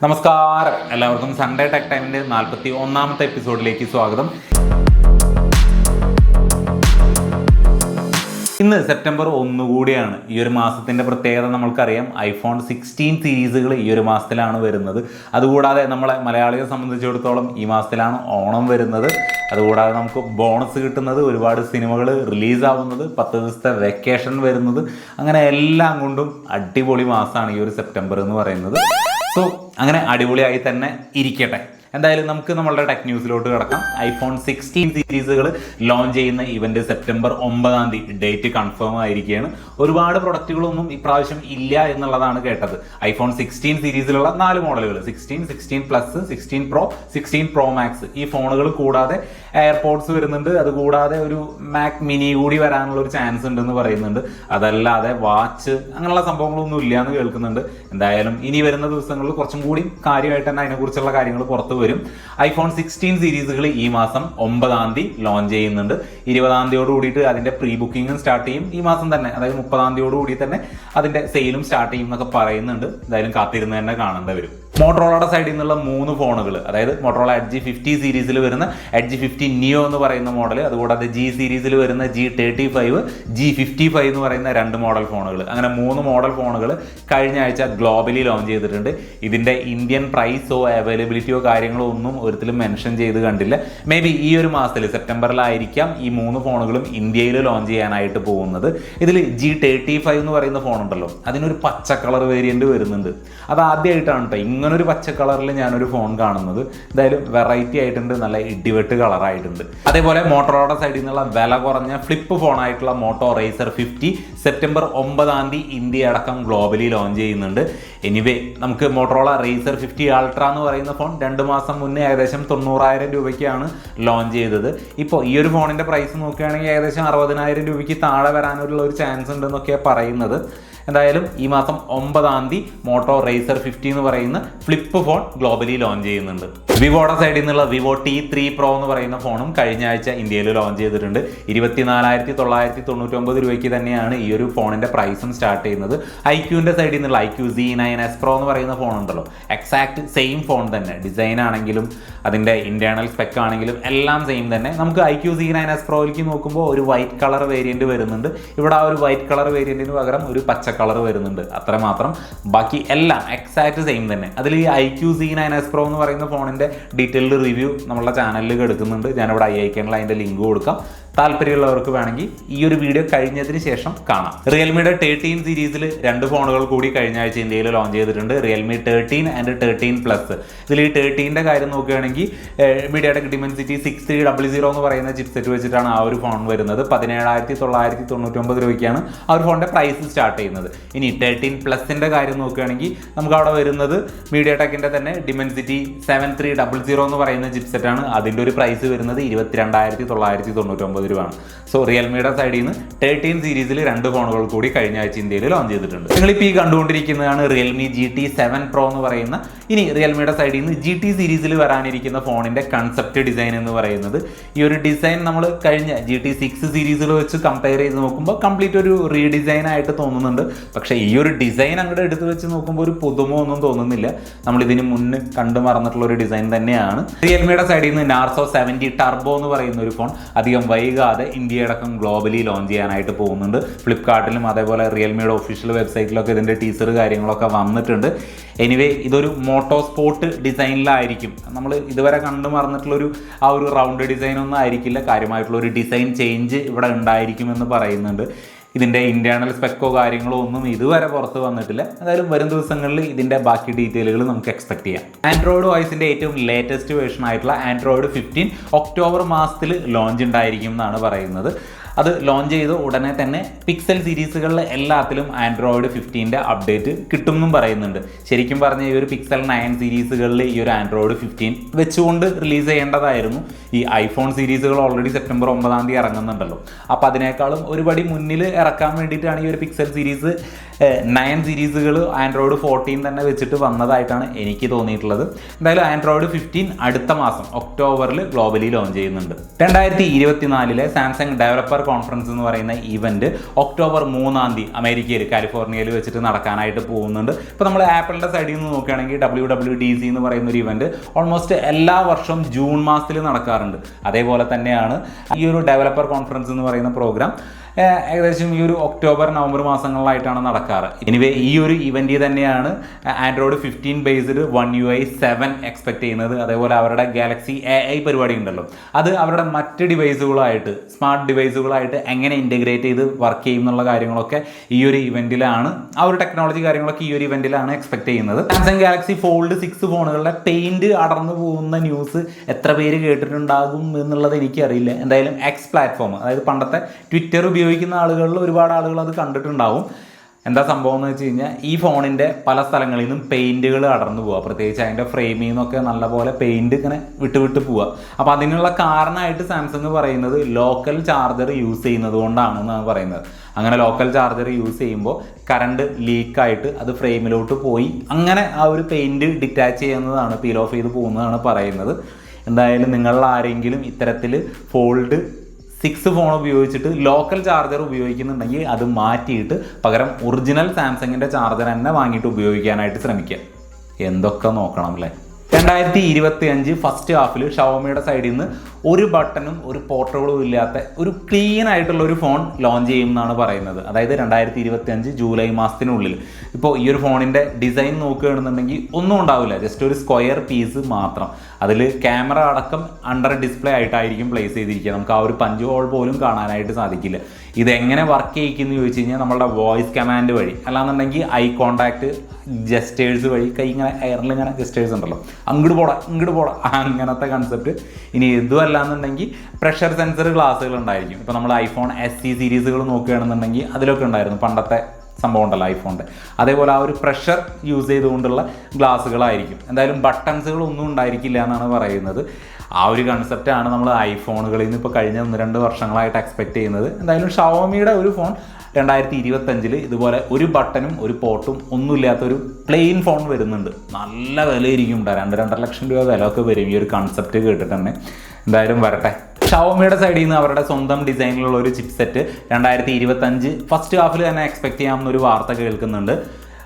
നമസ്കാരം, എല്ലാവർക്കും Sunday tech ടൈമിൻ്റെ 41ാമത്തെ എപ്പിസോഡിലേക്ക് സ്വാഗതം. ഇന്ന് സെപ്റ്റംബർ 1 കൂടിയാണ്. ഈ ഒരു മാസത്തിൻ്റെ പ്രത്യേകത നമ്മൾക്കറിയാം. iPhone 16 സീരീസുകൾ ഈ ഒരു മാസത്തിലാണ് വരുന്നത്. അതുകൂടാതെ നമ്മളെ മലയാളികളെ സംബന്ധിച്ചിടത്തോളം ഈ മാസത്തിലാണ് ഓണം വരുന്നത്. അതുകൂടാതെ നമുക്ക് ബോണസ് കിട്ടുന്നത്, ഒരുപാട് സിനിമകൾ റിലീസാവുന്നത്, 10 ദിവസത്തെ വെക്കേഷൻ വരുന്നത്, അങ്ങനെ എല്ലാം കൊണ്ടും അടിപൊളി മാസമാണ് ഈ ഒരു സെപ്റ്റംബർ എന്ന് പറയുന്നത്. സോ അങ്ങനെ അടിപൊളിയായി തന്നെ ഇരിക്കട്ടെ. എന്തായാലും നമുക്ക് നമ്മളുടെ ടെക് ന്യൂസിലോട്ട് കിടക്കാം. iPhone 16 സീരീസുകൾ ലോഞ്ച് ചെയ്യുന്ന ഇവന്റ് സെപ്റ്റംബർ 9 ഡേറ്റ് കൺഫേം ആയിരിക്കുകയാണ്. ഒരുപാട് പ്രൊഡക്റ്റുകളൊന്നും ഇപ്രാവശ്യം ഇല്ല എന്നുള്ളതാണ് കേട്ടത്. iPhone 16 സീരീസിലുള്ള 4 മോഡലുകൾ 16, 16 പ്ലസ്, 16 പ്രോ, 16 പ്രോ മാക്സ്, ഈ ഫോണുകൾ കൂടാതെ എയർപോഡ്സ് വരുന്നുണ്ട്. അതുകൂടാതെ ഒരു മാക് മിനി കൂടി വരാനുള്ള ഒരു ചാൻസ് ഉണ്ടെന്ന് പറയുന്നുണ്ട്. അതല്ലാതെ വാച്ച് അങ്ങനെയുള്ള സംഭവങ്ങളൊന്നും ഇല്ല എന്ന് കേൾക്കുന്നുണ്ട്. എന്തായാലും ഇനി വരുന്ന ദിവസങ്ങളിൽ കുറച്ചും കൂടി കാര്യമായിട്ട് തന്നെ അതിനെക്കുറിച്ചുള്ള കാര്യങ്ങൾ പുറത്തു വരും. iPhone 16 സീരീസുകൾ ഈ മാസം 9 ലോഞ്ച് ചെയ്യുന്നുണ്ട്. 20 കൂടിയിട്ട് അതിന്റെ പ്രീ ബുക്കിംഗും സ്റ്റാർട്ട് ചെയ്യും. ഈ മാസം തന്നെ, അതായത് 30 കൂടി തന്നെ അതിന്റെ സെയിലും സ്റ്റാർട്ട് ചെയ്യും എന്നൊക്കെ പറയുന്നുണ്ട്. എന്തായാലും കാത്തിരുന്ന് തന്നെ കാണേണ്ടി വരും. മോട്ടറോളയുടെ സൈഡിൽ നിന്നുള്ള 3 ഫോണുകൾ, അതായത് മോട്ടറോള എഡ്ജ് 50 സീരീസിൽ വരുന്ന എഡ്ജ് 50 നിയോ എന്ന് പറയുന്ന മോഡൽ, അതുകൂടാതെ G സീരീസിൽ വരുന്ന G35, G55 എന്ന് പറയുന്ന 2 മോഡൽ ഫോണുകൾ, അങ്ങനെ 3 മോഡൽ ഫോണുകൾ കഴിഞ്ഞ ആഴ്ച ഗ്ലോബലി ലോഞ്ച് ചെയ്തിട്ടുണ്ട്. ഇതിന്റെ ഇന്ത്യൻ പ്രൈസോ അവൈലബിലിറ്റിയോ കാര്യങ്ങളോ ഒന്നും ഒരിക്കലും മെൻഷൻ ചെയ്ത് കണ്ടില്ല. മേ ബി ഈ ഒരു മാസത്തിൽ സെപ്റ്റംബറിലായിരിക്കാം ഈ 3 ഫോണുകളും ഇന്ത്യയിൽ ലോഞ്ച് ചെയ്യാനായിട്ട് പോകുന്നത്. ഇതിൽ G35 എന്ന് പറയുന്ന ഫോൺ ഉണ്ടല്ലോ, അതിനൊരു പച്ച കളർ വേരിയന്റ് വരുന്നുണ്ട്. അത് ആദ്യമായിട്ടാണ് കേട്ടോ ഇങ്ങനൊരു പച്ച കളറിൽ ഞാനൊരു ഫോൺ കാണുന്നത്. എന്തായാലും വെറൈറ്റി ആയിട്ടുണ്ട്, നല്ല ഇടിവെട്ട് കളറായിട്ടുണ്ട്. അതേപോലെ മോട്ടോറോളയുടെ സൈഡിൽ നിന്നുള്ള വില കുറഞ്ഞ ഫ്ലിപ്പ് ഫോണായിട്ടുള്ള മോട്ടോ റേസർ 50 സെപ്റ്റംബർ 9 ഇന്ത്യ അടക്കം ഗ്ലോബലി ലോഞ്ച് ചെയ്യുന്നുണ്ട്. എനിവേ, നമുക്ക് മോട്ടോറോള റേസർ 50 അൾട്ര എന്ന് പറയുന്ന ഫോൺ 2 മാസം മുന്നേ ഏകദേശം 90,000 രൂപയ്ക്കാണ് ലോഞ്ച് ചെയ്തത്. ഇപ്പോൾ ഈ ഒരു ഫോണിൻ്റെ പ്രൈസ് നോക്കുകയാണെങ്കിൽ ഏകദേശം 60,000 രൂപയ്ക്ക് താഴെ വരാനുള്ള ഒരു ചാൻസ് ഉണ്ടെന്നൊക്കെയാണ് പറയുന്നത്. എന്തായാലും ഈ മാസം 9 മോട്ടോ റേസർ 50 എന്ന് പറയുന്ന ഫ്ലിപ്പ് ഫോൺ ഗ്ലോബലി ലോഞ്ച് ചെയ്യുന്നുണ്ട്. വിവോയുടെ സൈഡിൽ നിന്നുള്ള വിവോ T3 പ്രോ എന്ന് പറയുന്ന ഫോണും കഴിഞ്ഞ ആഴ്ച ഇന്ത്യയിൽ ലോഞ്ച് ചെയ്തിട്ടുണ്ട്. 24,999 രൂപയ്ക്ക് തന്നെയാണ് ഈ ഒരു ഫോണിന്റെ പ്രൈസും സ്റ്റാർട്ട് ചെയ്യുന്നത്. ഐക്യൂവിന്റെ സൈഡിൽ നിന്നുള്ള IQ Z9S Pro എന്ന് പറയുന്ന ഫോൺ ഉണ്ടല്ലോ, എക്സാക്ട് സെയിം ഫോൺ തന്നെ, ഡിസൈൻ ആണെങ്കിലും അതിന്റെ ഇന്റേണൽ സ്പെക്ക് ആണെങ്കിലും എല്ലാം സെയിം തന്നെ. നമുക്ക് IQ Z9S Proയിലേക്ക് നോക്കുമ്പോൾ ഒരു വൈറ്റ് കളർ വേരിയന്റ് വരുന്നുണ്ട്. ഇവിടെ ആ ഒരു വൈറ്റ് കളർ വേരിയന്റിന് പകരം ഒരു പച്ച കളർ വരുന്നുണ്ട്, അത്രമാത്രം. ബാക്കി എല്ലാം എക്സാക്ട് സെയിം തന്നെ. അതിൽ ഈ IQ Z9S Pro എന്ന് പറയുന്ന ഫോണിന്റെ ഡീറ്റെയിൽഡ് റിവ്യൂ നമ്മളുടെ ചാനലിൽ എടുക്കുന്നുണ്ട്. ഞാനിവിടെ അയക്കാനുള്ള അതിന്റെ ലിങ്ക് കൊടുക്കാം. താല്പര്യമുള്ളവർക്ക് വേണമെങ്കിൽ ഈ ഒരു വീഡിയോ കഴിഞ്ഞതിന് ശേഷം കാണാം. റിയൽമിയുടെ 13 സീരീസിൽ 2 ഫോണുകൾ കൂടി കഴിഞ്ഞ ആഴ്ച ഇന്ത്യയിൽ ലോഞ്ച് ചെയ്തിട്ടുണ്ട്. Realme 13 and 13 plus. ഇതിൽ ഈ 13ന്റെ കാര്യം നോക്കുകയാണെങ്കിൽ മീഡിയാടെക് ഡിമെൻസിറ്റി 6300 എന്ന് പറയുന്ന ചിപ്സെറ്റ് വെച്ചിട്ടാണ് ആ ഒരു ഫോൺ വരുന്നത്. 17,999 രൂപയ്ക്കാണ് ആ ഒരു ഫോണിന്റെ പ്രൈസ് സ്റ്റാർട്ട് ചെയ്യുന്നത്. ഇനി 13 പ്ലസിന്റെ കാര്യം നോക്കുകയാണെങ്കിൽ നമുക്ക് അവിടെ വരുന്നത് മീഡിയാടെക്കിന്റെ തന്നെ ഡിമെൻസിറ്റി 7300 എന്ന് പറയുന്ന ചിപ്സെറ്റാണ്. അതിന്റെ ഒരു പ്രൈസ് വരുന്നത് 22,999 രൂപയാണ്. സോ റിയൽമിയുടെ സൈഡിൽ നിന്ന് 13 സീരീസിൽ 2 ഫോണുകൾ കൂടി കഴിഞ്ഞ ആഴ്ച ഇന്ത്യയിൽ ലോഞ്ച് ചെയ്തിട്ടുണ്ട്. നിങ്ങളിപ്പോൾ ഈ കണ്ടുകൊണ്ടിരിക്കുന്നതാണ് റിയൽമി GT7 Pro എന്ന് പറയുന്ന. ഇനി റിയൽമിയുടെ സൈഡിൽ നിന്ന് GT സീരീസിൽ വരാനിരിക്കുന്ന ഫോണിന്റെ കൺസെപ്റ്റ് ഡിസൈൻ എന്ന് പറയുന്നത്, ഈ ഒരു ഡിസൈൻ നമ്മൾ കഴിഞ്ഞ GT6 സീരീസിൽ വെച്ച് കമ്പയർ ചെയ്ത് നോക്കുമ്പോൾ കംപ്ലീറ്റ് ഒരു റീഡിസൈൻ ആയിട്ട് തോന്നുന്നുണ്ട്. പക്ഷേ ഈ ഒരു ഡിസൈൻ അങ്ങോട്ട് എടുത്ത് വെച്ച് നോക്കുമ്പോൾ ഒരു പുതുമ ഒന്നും തോന്നുന്നില്ല. നമ്മൾ ഇതിന് മുന്നേ കണ്ടു മറന്നിട്ടുള്ള ഒരു ഡിസൈൻ തന്നെയാണ്. റിയൽമിയുടെ സൈഡിൽ നിന്ന് Narzo 70 Turbo എന്ന് പറയുന്ന ഒരു ഫോൺ അധികം വൈകാതെ ഇന്ത്യയടക്കം ഗ്ലോബലി ലോഞ്ച് ചെയ്യാനായിട്ട് പോകുന്നുണ്ട്. ഫ്ലിപ്കാർട്ടിലും അതേപോലെ റിയൽമിയുടെ ഒഫീഷ്യൽ വെബ്സൈറ്റിലൊക്കെ ഇതിൻ്റെ ടീസർ കാര്യങ്ങളൊക്കെ വന്നിട്ടുണ്ട്. എനിവേ, ഇതൊരു മോട്ടോ സ്പോർട്ട് ഡിസൈനിലായിരിക്കും. നമ്മൾ ഇതുവരെ കണ്ടു മറന്നിട്ടുള്ളൊരു ആ ഒരു റൗണ്ട് ഡിസൈൻ ഒന്നും ആയിരിക്കില്ല. കാര്യമായിട്ടുള്ള ഒരു ഡിസൈൻ ചേഞ്ച് ഇവിടെ ഉണ്ടായിരിക്കുമെന്ന് പറയുന്നുണ്ട്. ഇതിൻ്റെ ഇന്റേണൽ സ്പെക്കോ കാര്യങ്ങളോ ഒന്നും ഇതുവരെ പുറത്ത് വന്നിട്ടില്ല. എന്തായാലും വരും ദിവസങ്ങളിൽ ഇതിൻ്റെ ബാക്കി ഡീറ്റെയിലുകൾ നമുക്ക് എക്സ്പെക്ട് ചെയ്യാം. ആൻഡ്രോയിഡ് ഓയിസിൻ്റെ ഏറ്റവും ലേറ്റസ്റ്റ് വേർഷൻ ആയിട്ടുള്ള ആൻഡ്രോയിഡ് 15 ഒക്ടോബർ മാസത്തിൽ ലോഞ്ച് ഉണ്ടായിരിക്കും എന്നാണ് പറയുന്നത്. അത് ലോഞ്ച് ചെയ്ത് ഉടനെ തന്നെ പിക്സൽ സീരീസുകളിൽ എല്ലാത്തിലും ആൻഡ്രോയിഡ് 15ന്റെ അപ്ഡേറ്റ് കിട്ടും എന്നും പറയുന്നുണ്ട്. ശരിക്കും പറഞ്ഞ ഈ ഒരു പിക്സൽ 9 സീരീസുകളിൽ ഈ ഒരു ആൻഡ്രോയിഡ് 15 വെച്ചുകൊണ്ട് റിലീസ് ചെയ്യേണ്ടതായിരുന്നു. ഈ ഐഫോൺ സീരീസുകൾ ഓൾറെഡി സെപ്റ്റംബർ 9 ഇറങ്ങുന്നുണ്ടല്ലോ. അപ്പോൾ അതിനേക്കാളും ഒരുപടി മുന്നിൽ ഇറക്കാൻ വേണ്ടിയിട്ടാണ് ഈ ഒരു പിക്സൽ സീരീസ് 9 സീരീസുകൾ ആൻഡ്രോയിഡ് 14 തന്നെ വെച്ചിട്ട് വന്നതായിട്ടാണ് എനിക്ക് തോന്നിയിട്ടുള്ളത്. എന്തായാലും ആൻഡ്രോയിഡ് 15 അടുത്ത മാസം ഒക്ടോബറിൽ ഗ്ലോബലി ലോഞ്ച് ചെയ്യുന്നുണ്ട്. 2024 സാംസങ് ഡെവലപ്പർ കോൺഫറൻസ് എന്ന് പറയുന്ന ഇവന്റ് ഒക്ടോബർ 3 അമേരിക്കയിൽ കാലിഫോർണിയയിൽ വെച്ചിട്ട് നടക്കാനായിട്ട് പോകുന്നുണ്ട്. ഇപ്പോൾ നമ്മൾ ആപ്പിളിൻ്റെ സൈഡിൽ നിന്ന് നോക്കുകയാണെങ്കിൽ WWDC എന്ന് പറയുന്ന ഒരു ഇവന്റ് ഓൾമോസ്റ്റ് എല്ലാ വർഷവും ജൂൺ മാസത്തിൽ നടക്കാറുണ്ട്. അതേപോലെ തന്നെയാണ് ഈ ഒരു ഡെവലപ്പർ കോൺഫറൻസ് എന്ന് പറയുന്ന പ്രോഗ്രാം ഏകദേശം ഈ ഒരു ഒക്ടോബർ നവംബർ മാസങ്ങളിലായിട്ടാണ് നടക്കാറ്. എനിവേ ഈ ഒരു ഇവന്റ് തന്നെയാണ് Android 15 based One UI 7 expect ചെയ്യുന്നത്. അതേപോലെ അവരുടെ ഗാലക്സി AI പരിപാടി ഉണ്ടല്ലോ, അത് അവരുടെ മറ്റ് ഡിവൈസുകളായിട്ട് സ്മാർട്ട് ഡിവൈസുകളായിട്ട് എങ്ങനെ ഇൻറ്റഗ്രേറ്റ് ചെയ്ത് വർക്ക് ചെയ്യും എന്നുള്ള കാര്യങ്ങളൊക്കെ ഈ ഒരു ഇവന്റിലാണ്, ആ ഒരു ടെക്നോളജി കാര്യങ്ങളൊക്കെ ഈ ഒരു ഇവന്റിലാണ് എക്സ്പെക്ട് ചെയ്യുന്നത്. സാംസങ് ഗാലക്സി ഫോൾഡ് 6 ഫോണുകളുടെ പെയിന്റ് അടർന്നു പോകുന്ന ന്യൂസ് എത്ര പേര് കേട്ടിട്ടുണ്ടാകും എന്നുള്ളത് എനിക്കറിയില്ല. എന്തായാലും എക്സ് പ്ലാറ്റ്ഫോം, അതായത് പണ്ടത്തെ ട്വിറ്റർ ഉപയോഗിക്കുന്ന ആളുകളിൽ ഒരുപാട് ആളുകൾ അത് കണ്ടിട്ടുണ്ടാവും. എന്താ സംഭവം എന്ന് വെച്ച് കഴിഞ്ഞാൽ ഈ ഫോണിൻ്റെ പല സ്ഥലങ്ങളിൽ നിന്നും പെയിൻറ്റുകൾ അടർന്നു പോവുക, പ്രത്യേകിച്ച് അതിൻ്റെ ഫ്രെയിമിൽ നിന്നൊക്കെ നല്ലപോലെ പെയിൻറ്റ് ഇങ്ങനെ വിട്ട് പോവുക. അപ്പോൾ അതിനുള്ള കാരണമായിട്ട് സാംസങ് പറയുന്നത് ലോക്കൽ ചാർജർ യൂസ് ചെയ്യുന്നത് കൊണ്ടാണെന്നാണ് പറയുന്നത്. അങ്ങനെ ലോക്കൽ ചാർജർ യൂസ് ചെയ്യുമ്പോൾ കറണ്ട് ലീക്കായിട്ട് അത് ഫ്രെയിമിലോട്ട് പോയി അങ്ങനെ ആ ഒരു പെയിൻറ്റ് ഡിറ്റാച്ച് ചെയ്യുന്നതാണ്, പീൽ ഓഫ് ചെയ്ത് പോകുന്നതാണ് പറയുന്നത്. എന്തായാലും നിങ്ങളിൽ ആരെങ്കിലും ഇത്തരത്തിൽ ഫോൾഡ് 6 ഫോൺ ഉപയോഗിച്ചിട്ട് ലോക്കൽ ചാർജർ ഉപയോഗിക്കുന്നുണ്ടെങ്കിൽ അത് മാറ്റിയിട്ട് പകരം ഒറിജിനൽ സാംസങ്ങിൻ്റെ ചാർജർ തന്നെ വാങ്ങിയിട്ട് ഉപയോഗിക്കാനായിട്ട് ശ്രമിക്കുക. എന്തൊക്കെ നോക്കണം അല്ലേ. 2025 ഫസ്റ്റ് ഹാഫിൽ ഷവോമിയുടെ സൈഡിൽ നിന്ന് ഒരു ബട്ടണും ഒരു പോർട്ടബിളും ഇല്ലാത്ത ഒരു ക്ലീൻ ആയിട്ടുള്ള ഒരു ഫോൺ ലോഞ്ച് ചെയ്യും എന്നാണ് പറയുന്നത്. അതായത് 2025 ജൂലൈ മാസത്തിനുള്ളിൽ. ഇപ്പോൾ ഈ ഒരു ഫോണിൻ്റെ ഡിസൈൻ നോക്കുകയാണെന്നുണ്ടെങ്കിൽ ഒന്നും ഉണ്ടാവില്ല, ജസ്റ്റ് ഒരു സ്ക്വയർ പീസ് മാത്രം. അതിൽ ക്യാമറ അടക്കം അണ്ടർ ഡിസ്പ്ലേ ആയിട്ടായിരിക്കും പ്ലേസ് ചെയ്തിരിക്കുക. നമുക്ക് ആ ഒരു പഞ്ച് ഹോൾ പോലും കാണാനായിട്ട് സാധിക്കില്ല. ഇതെങ്ങനെ വർക്ക് ചെയ്യിക്കുന്നു ചോദിച്ചു കഴിഞ്ഞാൽ നമ്മളുടെ വോയിസ് കമാൻഡ് വഴി, അല്ലാന്നുണ്ടെങ്കിൽ ഐ കോണ്ടാക്ട് ജസ്റ്റേഴ്സ് വഴി, കൈ ഇങ്ങനെ എയറിൽ ഇങ്ങനെ ജസ്റ്റേഴ്സ് ഉണ്ടല്ലോ, അങ്ങോട്ട് പോടാ അങ്ങനത്തെ കൺസെപ്റ്റ്. ഇനി ഇതുമല്ലാന്നുണ്ടെങ്കിൽ പ്രഷർ സെൻസർ ഗ്ലാസ്സുകൾ ഉണ്ടായിരിക്കും. ഇപ്പോൾ നമ്മൾ iPhone SE സീരീസുകൾ നോക്കുകയാണെന്നുണ്ടെങ്കിൽ അതിലൊക്കെ ഉണ്ടായിരുന്നു പണ്ടത്തെ സംഭവം ഉണ്ടല്ലോ ഐഫോണിൻ്റെ. അതേപോലെ ആ ഒരു പ്രഷർ യൂസ് ചെയ്തുകൊണ്ടുള്ള ഗ്ലാസ്സുകളായിരിക്കും. എന്തായാലും ബട്ടൺസുകൾ ഒന്നും ഉണ്ടായിരിക്കില്ല എന്നാണ് പറയുന്നത്. ആ ഒരു കൺസെപ്റ്റാണ് നമ്മൾ ഐഫോണുകളിൽ നിന്ന് ഇപ്പോൾ കഴിഞ്ഞ 1-2 വർഷങ്ങളായിട്ട് എക്സ്പെക്ട് ചെയ്യുന്നത്. എന്തായാലും ഷവോമിയുടെ ഒരു ഫോൺ 2025 ഇതുപോലെ ഒരു ബട്ടണും ഒരു പോർട്ടും ഒന്നുമില്ലാത്തൊരു പ്ലെയിൻ ഫോൺ വരുന്നുണ്ട്. നല്ല വിലയിരിക്കും, 2-2.5 ലക്ഷം രൂപ വില ഒക്കെ വരും ഈ ഒരു കൺസെപ്റ്റ് കേട്ടിട്ട് തന്നെ. എന്തായാലും വരട്ടെ. ഷവോമിയുടെ സൈഡിൽ നിന്ന് അവരുടെ സ്വന്തം ഡിസൈനിലുള്ള ഒരു ചിപ്സെറ്റ് 2025 ഫസ്റ്റ് ഹാഫിൽ തന്നെ എക്സ്പെക്ട് ചെയ്യാമെന്നൊരു വാർത്ത കേൾക്കുന്നുണ്ട്.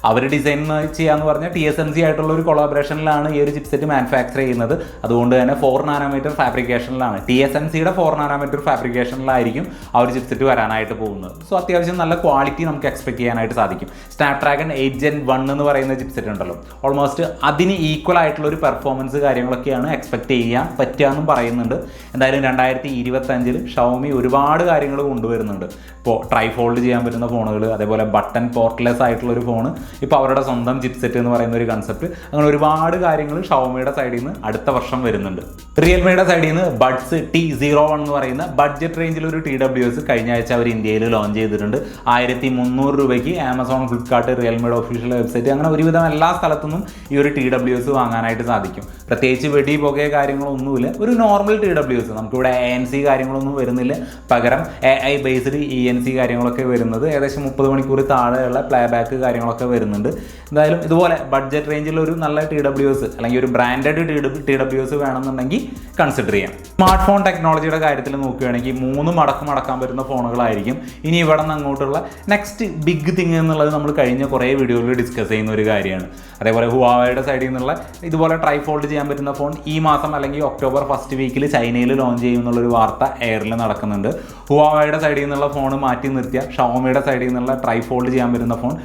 അവർ ഡിസൈൻ ചെയ്യാന്ന് പറഞ്ഞാൽ TSMC ആയിട്ടുള്ള ഒരു കൊളാബറേഷനിലാണ് ഈ ഒരു ചിപ്സെറ്റ് മാനുഫാക്ചർ ചെയ്യുന്നത്. അതുകൊണ്ട് തന്നെ 4 നാനോമീറ്റർ ഫാബ്രിക്കേഷനിലാണ്, TSMCയുടെ 4 നാനോമീറ്റർ ഫാബ്രിക്കേഷനിലായിരിക്കും ആ ഒരു ചിപ്സെറ്റ് വരാനായിട്ട് പോകുന്നത്. സോ അത്യാവശ്യം നല്ല ക്വാളിറ്റി നമുക്ക് എക്സ്പെക്ട് ചെയ്യാനായിട്ട് സാധിക്കും. സ്നാപ്ഡ്രാഗൺ 8 Gen 1 എന്ന് പറയുന്ന ചിപ്സെറ്റ് ഉണ്ടല്ലോ, ഓൾമോസ്റ്റ് അതിന് ഈക്വൽ ആയിട്ടുള്ള ഒരു പെർഫോമൻസ് കാര്യങ്ങളൊക്കെയാണ് എക്സ്പെക്ട് ചെയ്യാൻ പറ്റുക എന്നും പറയുന്നുണ്ട്. എന്തായാലും 2025 ഷവോമി ഒരുപാട് കാര്യങ്ങൾ കൊണ്ടുവരുന്നുണ്ട്. ഇപ്പോൾ ട്രൈഫോൾഡ് ചെയ്യാൻ പറ്റുന്ന ഫോണുകൾ, അതേപോലെ ബട്ടൺ പോർട്ട്ലെസ് ആയിട്ടുള്ള ഒരു ഫോൺ, ഇപ്പോൾ അവരുടെ സ്വന്തം ചിപ്സെറ്റ് എന്ന് പറയുന്ന ഒരു കൺസെപ്റ്റ്, അങ്ങനെ ഒരുപാട് കാര്യങ്ങൾ ഷവോമിയുടെ സൈഡിൽ നിന്ന് അടുത്ത വർഷം വരുന്നുണ്ട്. റിയൽമിയുടെ സൈഡിൽ നിന്ന് ബഡ്സ് T01 എന്ന് പറയുന്ന ബഡ്ജറ്റ് റേഞ്ചിൽ ഒരു TWS കഴിഞ്ഞ ആഴ്ച അവർ ഇന്ത്യയിൽ ലോഞ്ച് ചെയ്തിട്ടുണ്ട്. 1300 രൂപയ്ക്ക് ആമസോൺ, ഫ്ലിപ്കാർട്ട്, റിയൽമിയുടെ ഒഫീഷ്യൽ വെബ്സൈറ്റ്, അങ്ങനെ ഒരുവിധം എല്ലാ സ്ഥലത്തുനിന്നും ഈ ഒരു TWS വാങ്ങാനായിട്ട് സാധിക്കും. പ്രത്യേകിച്ച് വെടി പുകയോ കാര്യങ്ങളൊന്നുമില്ല, ഒരു നോർമൽ TWS. നമുക്കിവിടെ ANC കാര്യങ്ങളൊന്നും വരുന്നില്ല, പകരം AI ബേസ്ഡ് ENC കാര്യങ്ങളൊക്കെ വരുന്നത്. ഏകദേശം 30 മണിക്കൂർ താഴെയുള്ള പ്ലേ ബാക്ക് കാര്യങ്ങളൊക്കെ വരുന്നുണ്ട്. എന്തായാലും ഇതുപോലെ ബഡ്ജറ്റ് റേഞ്ചിൽ ഒരു നല്ല TWS അല്ലെങ്കിൽ ഒരു ബ്രാൻഡഡ് TWS വേണമെന്നുണ്ടെങ്കിൽ കൺസിഡർ ചെയ്യാം. സ്മാർട്ട് ഫോൺ ടെക്നോളജിയുടെ കാര്യത്തിൽ നോക്കുകയാണെങ്കിൽ 3 മടക്കം അടക്കാൻ പറ്റുന്ന ഫോണുകളായിരിക്കും ഇനി ഇവിടെ നിന്ന് അങ്ങോട്ടുള്ള നെക്സ്റ്റ് ബിഗ് തിങ് എന്നുള്ളത് നമ്മൾ കഴിഞ്ഞ കുറേ വീഡിയോകളിൽ ഡിസ്കസ് ചെയ്യുന്ന ഒരു കാര്യമാണ്. അതേപോലെ ഹുവാവയുടെ സൈഡിൽ നിന്നുള്ള ഇതുപോലെ ട്രൈഫോൾഡ് ചെയ്യാൻ പറ്റുന്ന ഫോൺ ഈ മാസം അല്ലെങ്കിൽ ഒക്ടോബർ ഫസ്റ്റ് വീക്കിൽ ചൈനയിൽ ലോഞ്ച് ചെയ്യുമെന്നുള്ളൊരു വാർത്ത എയറിൽ നടക്കുന്നുണ്ട്. ഹുവാവയുടെ സൈഡിൽ നിന്നുള്ള ഫോൺ മാറ്റി നിർത്തിയ ഷവോമിയുടെ സൈഡിൽ നിന്നുള്ള ട്രൈഫോൾഡ് ചെയ്യാൻ പറ്റുന്ന ഫോൺ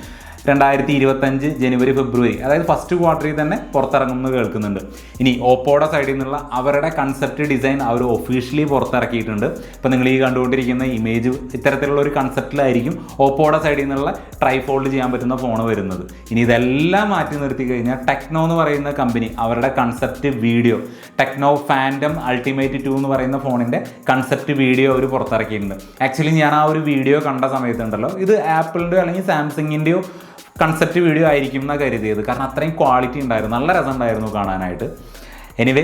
2025 ജനുവരി ഫെബ്രുവരി, അതായത് ഫസ്റ്റ് ക്വാർട്ടറിൽ തന്നെ പുറത്തിറങ്ങുമെന്ന് കേൾക്കുന്നുണ്ട്. ഇനി ഓപ്പോയുടെ സൈഡിൽ നിന്നുള്ള അവരുടെ കൺസെപ്റ്റ് ഡിസൈൻ അവർ ഒഫീഷ്യലി പുറത്തിറക്കിയിട്ടുണ്ട്. ഇപ്പോൾ നിങ്ങൾ ഈ കണ്ടുകൊണ്ടിരിക്കുന്ന ഇമേജ് ഇത്തരത്തിലുള്ള ഒരു കൺസെപ്റ്റിലായിരിക്കും ഓപ്പോയുടെ സൈഡിൽ നിന്നുള്ള ട്രൈഫോൾഡ് ചെയ്യാൻ പറ്റുന്ന ഫോൺ വരുന്നത്. ഇനി ഇതെല്ലാം മാറ്റി നിർത്തി കഴിഞ്ഞാൽ ടെക്നോ എന്ന് പറയുന്ന കമ്പനി അവരുടെ concept video, techno phantom ultimate 2 എന്ന് പറയുന്ന ഫോണിൻ്റെ കൺസെപ്റ്റ് വീഡിയോ അവർ പുറത്തിറക്കിയിട്ടുണ്ട്. ആക്ച്വലി ഞാൻ ആ ഒരു വീഡിയോ കണ്ട സമയത്തുണ്ടല്ലോ, ഇത് ആപ്പിളിൻ്റെയോ അല്ലെങ്കിൽ സാംസങ്ങിൻ്റെയോ കൺസെപ്റ്റ് വീഡിയോ ആയിരിക്കും എന്നാണ് കരുതിയത്. കാരണം അത്രയും ക്വാളിറ്റി ഉണ്ടായിരുന്നു, നല്ല രസമുണ്ടായിരുന്നു കാണാനായിട്ട്. എനിവേ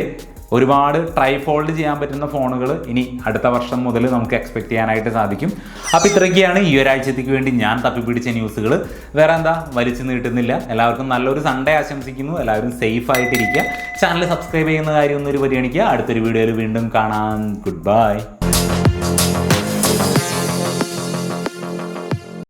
ഒരുപാട് ട്രൈഫോൾഡ് ചെയ്യാൻ പറ്റുന്ന ഫോണുകൾ ഇനി അടുത്ത വർഷം മുതൽ നമുക്ക് എക്സ്പെക്ട് ചെയ്യാനായിട്ട് സാധിക്കും. അപ്പോൾ ഇത്രയൊക്കെയാണ് ഈ ഒരാഴ്ചത്തേക്ക് വേണ്ടി ഞാൻ തപ്പിപ്പിടിച്ച ന്യൂസുകൾ. വേറെ എന്താ, വലിച്ചു നീട്ടുന്നില്ല. എല്ലാവർക്കും നല്ലൊരു സൺഡേ ആശംസിക്കുന്നു. എല്ലാവരും സേഫ് ആയിട്ടിരിക്കുക. ചാനൽ സബ്സ്ക്രൈബ് ചെയ്യുന്ന കാര്യമൊന്നും ഒരു പരിഗണിക്കുക. അടുത്തൊരു വീഡിയോയിൽ വീണ്ടും കാണാം. Good bye.